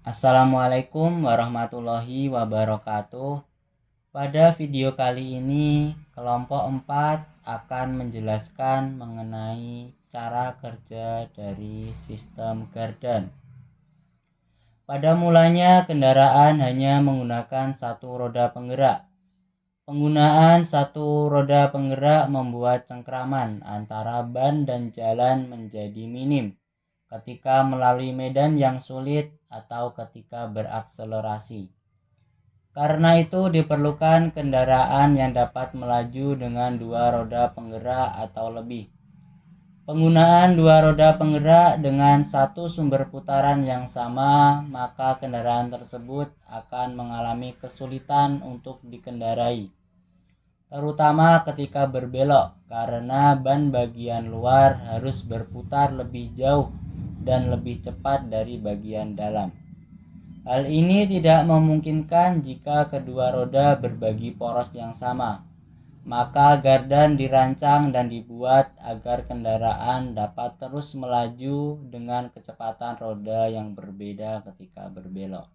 Assalamualaikum warahmatullahi wabarakatuh. Pada video kali ini, kelompok 4 akan menjelaskan mengenai cara kerja dari sistem gardan. Pada mulanya, kendaraan hanya menggunakan satu roda penggerak. Penggunaan satu roda penggerak membuat cengkraman antara ban dan jalan menjadi minim ketika melalui medan yang sulit atau ketika berakselerasi. Karena itu diperlukan kendaraan yang dapat melaju dengan dua roda penggerak atau lebih. Penggunaan dua roda penggerak dengan satu sumber putaran yang sama, maka kendaraan tersebut akan mengalami kesulitan untuk dikendarai, terutama ketika berbelok karena ban bagian luar harus berputar lebih jauh dan lebih cepat dari bagian dalam. Hal ini tidak memungkinkan jika kedua roda berbagi poros yang sama. Maka gardan dirancang dan dibuat agar kendaraan dapat terus melaju dengan kecepatan roda yang berbeda ketika berbelok.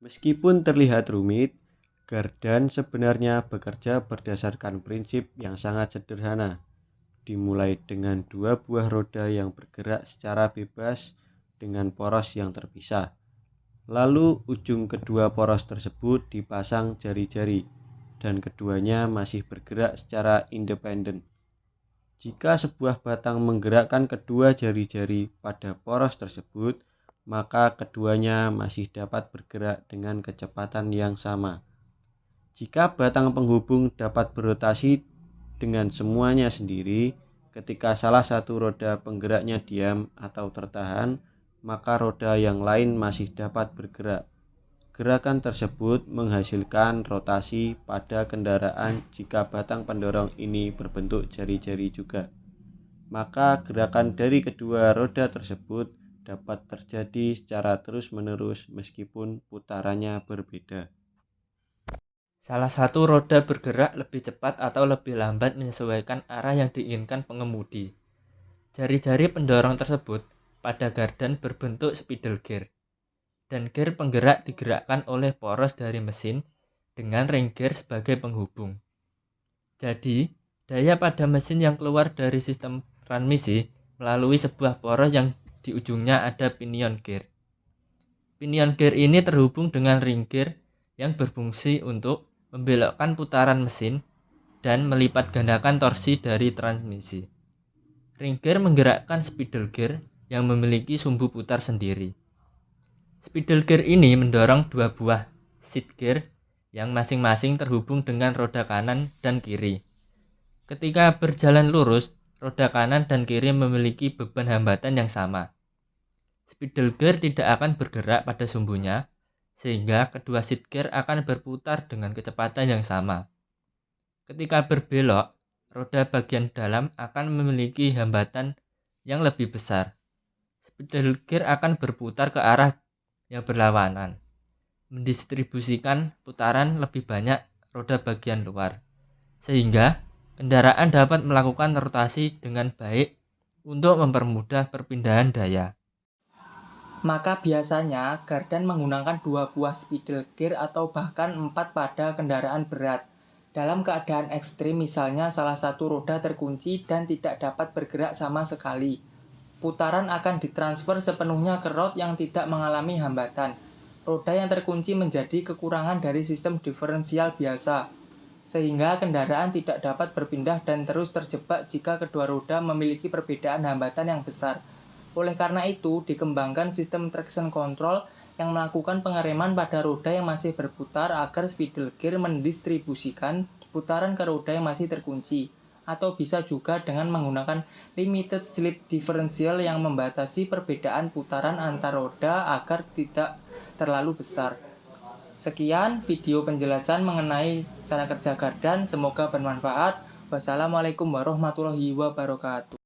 Meskipun terlihat rumit, gardan sebenarnya bekerja berdasarkan prinsip yang sangat sederhana. Dimulai dengan dua buah roda yang bergerak secara bebas dengan poros yang terpisah. Lalu ujung kedua poros tersebut dipasang jari-jari dan keduanya masih bergerak secara independen. Jika sebuah batang menggerakkan kedua jari-jari pada poros tersebut, maka keduanya masih dapat bergerak dengan kecepatan yang sama. Jika batang penghubung dapat berotasi dengan semuanya sendiri, ketika salah satu roda penggeraknya diam atau tertahan, maka roda yang lain masih dapat bergerak. Gerakan tersebut menghasilkan rotasi pada kendaraan jika batang pendorong ini berbentuk jari-jari juga. Maka gerakan dari kedua roda tersebut dapat terjadi secara terus-menerus meskipun putarannya berbeda. Salah satu roda bergerak lebih cepat atau lebih lambat menyesuaikan arah yang diinginkan pengemudi. Jari-jari pendorong tersebut pada gardan berbentuk spidol gear, dan gear penggerak digerakkan oleh poros dari mesin dengan ring gear sebagai penghubung. Jadi, daya pada mesin yang keluar dari sistem transmisi melalui sebuah poros yang di ujungnya ada pinion gear. Pinion gear ini terhubung dengan ring gear yang berfungsi untuk membelokkan putaran mesin dan melipat gandakan torsi dari transmisi. Ring gear menggerakkan spidol gear yang memiliki sumbu putar sendiri. Spidol gear ini mendorong dua buah seat gear yang masing-masing terhubung dengan roda kanan dan kiri. Ketika berjalan lurus, roda kanan dan kiri memiliki beban hambatan yang sama. Spidol gear tidak akan bergerak pada sumbunya, sehingga kedua seat gear akan berputar dengan kecepatan yang sama. Ketika berbelok, roda bagian dalam akan memiliki hambatan yang lebih besar. Spidol gear akan berputar ke arah yang berlawanan, mendistribusikan putaran lebih banyak roda bagian luar, sehingga kendaraan dapat melakukan rotasi dengan baik untuk mempermudah perpindahan daya. Maka biasanya gardan menggunakan dua buah spidol gear atau bahkan 4 pada kendaraan berat. Dalam keadaan ekstrim misalnya salah satu roda terkunci dan tidak dapat bergerak sama sekali, putaran akan ditransfer sepenuhnya ke rod yang tidak mengalami hambatan. Roda yang terkunci menjadi kekurangan dari sistem diferensial biasa, sehingga kendaraan tidak dapat berpindah dan terus terjebak jika kedua roda memiliki perbedaan hambatan yang besar. Oleh karena itu, dikembangkan sistem traction control yang melakukan pengereman pada roda yang masih berputar agar spidol gear mendistribusikan putaran ke roda yang masih terkunci. Atau bisa juga dengan menggunakan limited slip differential yang membatasi perbedaan putaran antar roda agar tidak terlalu besar. Sekian video penjelasan mengenai cara kerja gardan, semoga bermanfaat. Wassalamualaikum warahmatullahi wabarakatuh.